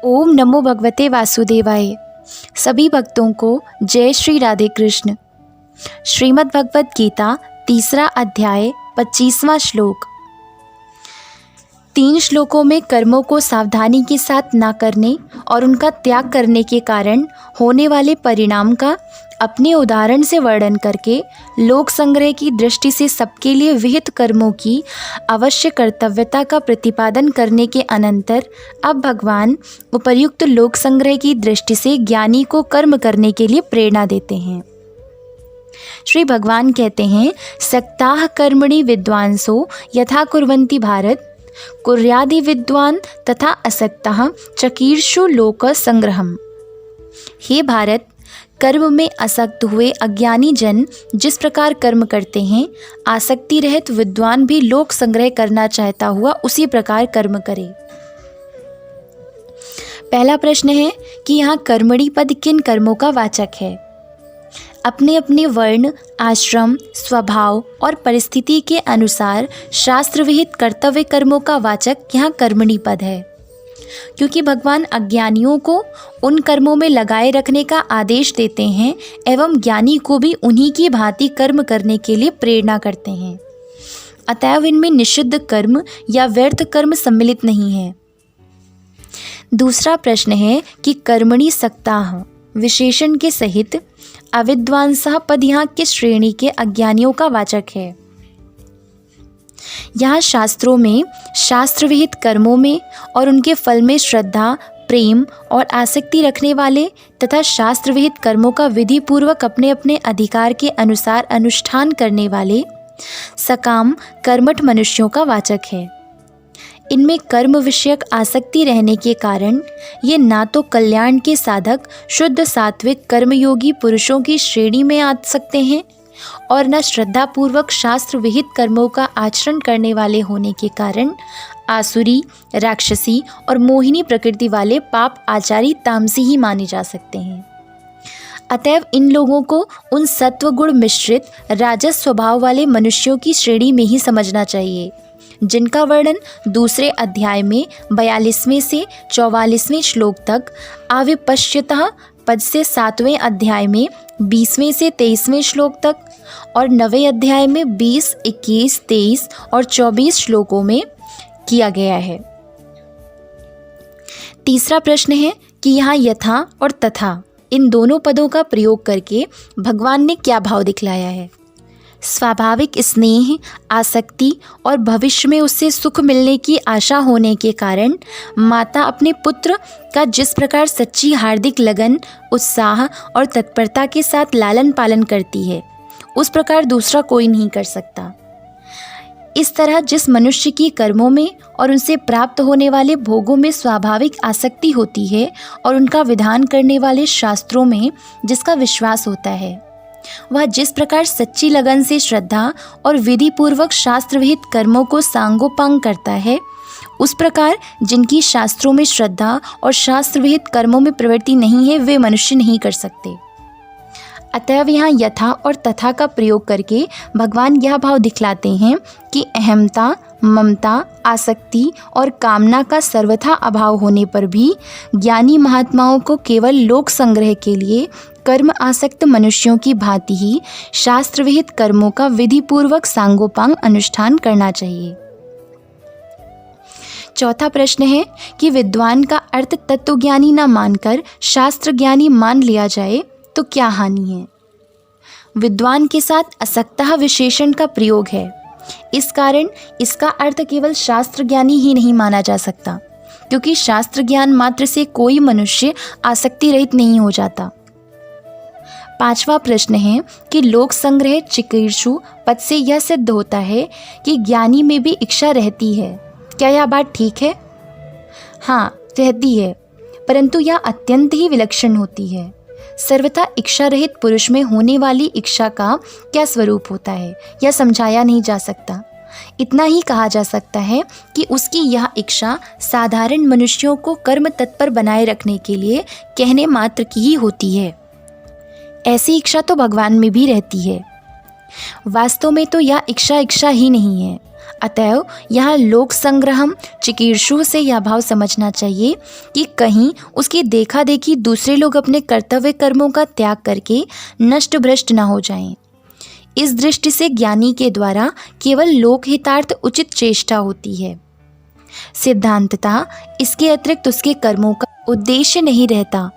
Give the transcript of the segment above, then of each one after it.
ओम नमो भगवते वासुदेवाय। सभी भक्तों को जय श्री राधे कृष्ण। श्रीमद् भगवत गीता तीसरा अध्याय 25वां श्लोक। 3 श्लोकों में कर्मों को सावधानी के साथ ना करने और उनका त्याग करने के कारण होने वाले परिणाम का अपने उदाहरण से वर्णन करके लोक संग्रह की दृष्टि से सबके लिए विहित कर्मों की अवश्य कर्तव्यता का प्रतिपादन करने के अनंतर अब भगवान उपर्युक्त लोक संग्रह की दृष्टि से ज्ञानी को कर्म करने के लिए प्रेरणा देते हैं। श्री भगवान कहते हैं, सक्ताः कर्मणि विद्वांसो यथा कुर्वन्ति भारत, कुर्यादि विद्वान तथा असक्तः चकीर्षु लोक संग्रहम। हे भारत, कर्म में आसक्त हुए अज्ञानी जन जिस प्रकार कर्म करते हैं, आसक्ति रहित विद्वान भी लोक संग्रह करना चाहता हुआ उसी प्रकार कर्म करे। पहला प्रश्न है कि यहाँ कर्मणि पद किन कर्मों का वाचक है। अपने अपने वर्ण, आश्रम, स्वभाव और परिस्थिति के अनुसार शास्त्र विहित कर्तव्य कर्मों का वाचक यहाँ कर्मणि पद है, क्योंकि भगवान अज्ञानियों को उन कर्मों में लगाए रखने का आदेश देते हैं एवं ज्ञानी को भी उन्हीं की भांति कर्म करने के लिए प्रेरणा करते हैं। अतएव इनमें निषिद्ध कर्म या व्यर्थ कर्म सम्मिलित नहीं है। दूसरा प्रश्न है कि कर्मणि सक्ताः विशेषण के सहित अविद्वांसः पद यहाँ किस श्रेणी के अज्ञानियों का वाचक है। यहाँ शास्त्रों में शास्त्र विहित कर्मों में और उनके फल में श्रद्धा, प्रेम और आसक्ति रखने वाले तथा शास्त्र विहित कर्मों का विधि पूर्वक अपने अपने अधिकार के अनुसार अनुष्ठान करने वाले सकाम कर्मठ मनुष्यों का वाचक है। इनमें कर्म विषयक आसक्ति रहने के कारण ये ना तो कल्याण के साधक शुद्ध सात्विक कर्मयोगी पुरुषों की श्रेणी में आ सकते हैं और न श्रद्धापूर्वक शास्त्र विहित कर्मों का आचरण करने वाले होने के कारण आसुरी, राक्षसी और मोहिनी प्रकृति वाले पाप आचारी तामसी ही माने जा सकते हैं। अतएव इन लोगों को उन सत्व गुण मिश्रित राजस स्वभाव वाले मनुष्यों की श्रेणी में ही समझना चाहिए, जिनका वर्णन दूसरे अध्याय में 42वें से 44वें श्लोक तक, अविपश्यतः पद से 7वें अध्याय में 20वें से 23वें श्लोक तक और 9वें अध्याय में 20, 21, 23 और 24 श्लोकों में किया गया है। तीसरा प्रश्न है कि यहाँ यथा और तथा इन दोनों पदों का प्रयोग करके भगवान ने क्या भाव दिखलाया है। स्वाभाविक स्नेह, आसक्ति और भविष्य में उससे सुख मिलने की आशा होने के कारण माता अपने पुत्र का जिस प्रकार सच्ची हार्दिक लगन, उत्साह और तत्परता के साथ लालन पालन करती है, उस प्रकार दूसरा कोई नहीं कर सकता। इस तरह जिस मनुष्य की कर्मों में और उनसे प्राप्त होने वाले भोगों में स्वाभाविक आसक्ति होती है और उनका विधान करने वाले शास्त्रों में जिसका विश्वास होता है, वह जिस प्रकार सच्ची लगन से श्रद्धा और विधि पूर्वक शास्त्र विहित कर्मों को सांगोपांग करता है, उस प्रकार जिनकी शास्त्रों में श्रद्धा और शास्त्र विहित कर्मों में प्रवृत्ति नहीं है, वे मनुष्य नहीं कर सकते। अतएव यहाँ यथा और तथा का प्रयोग करके भगवान यह भाव दिखलाते हैं कि अहमता, ममता, आसक्ति और कामना का सर्वथा अभाव होने पर भी ज्ञानी महात्माओं को केवल लोक संग्रह के लिए कर्म आसक्त मनुष्यों की भांति ही शास्त्र विहित कर्मों का विधि पूर्वक सांगोपांग अनुष्ठान करना चाहिए। चौथा प्रश्न है कि विद्वान का अर्थ तत्वज्ञानी न मानकर शास्त्र ज्ञानी मान लिया जाए तो क्या हानि है। विद्वान के साथ असक्तः विशेषण का प्रयोग है, इस कारण इसका अर्थ केवल शास्त्र ज्ञानी ही नहीं माना जा सकता, क्योंकि शास्त्र ज्ञान मात्र से कोई मनुष्य आसक्ति रहित नहीं हो जाता। पांचवा प्रश्न है कि लोक संग्रह चिकीर्षु पद से यह सिद्ध होता है कि ज्ञानी में भी इच्छा रहती है। क्या यह बात ठीक है? हाँ, रहती है, परंतु यह अत्यंत ही विलक्षण होती है। सर्वथा इच्छा रहित पुरुष में होने वाली इच्छा का क्या स्वरूप होता है, यह समझाया नहीं जा सकता। इतना ही कहा जा सकता है कि उसकी यह इच्छा साधारण मनुष्यों को कर्म तत्पर बनाए रखने के लिए कहने मात्र की ही होती है। ऐसी इच्छा तो भगवान में भी रहती है। वास्तव में तो यह इच्छा ही नहीं है, अतएव यहाँ लोक संग्रहम चिकीर्षु से यह भाव समझना चाहिए कि कहीं उसकी देखा देखी दूसरे लोग अपने कर्तव्य कर्मों का त्याग करके नष्ट भ्रष्ट न हो जाएं। इस दृष्टि से ज्ञानी के द्वारा केवल लोकहितार्थ उचित चेष्टा होती है। सिद्धांततः इसके अतिरिक्त उसके कर्मों का उद्देश्य नहीं रहता।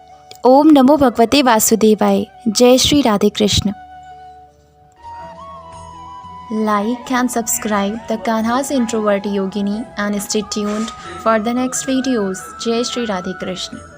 ओम नमो भगवते वासुदेवाय। जय Shri Radhe Krishna. Like and subscribe the Kanha's Introvert Yogini and stay tuned for the next videos. Jai Shri Radhe Krishna.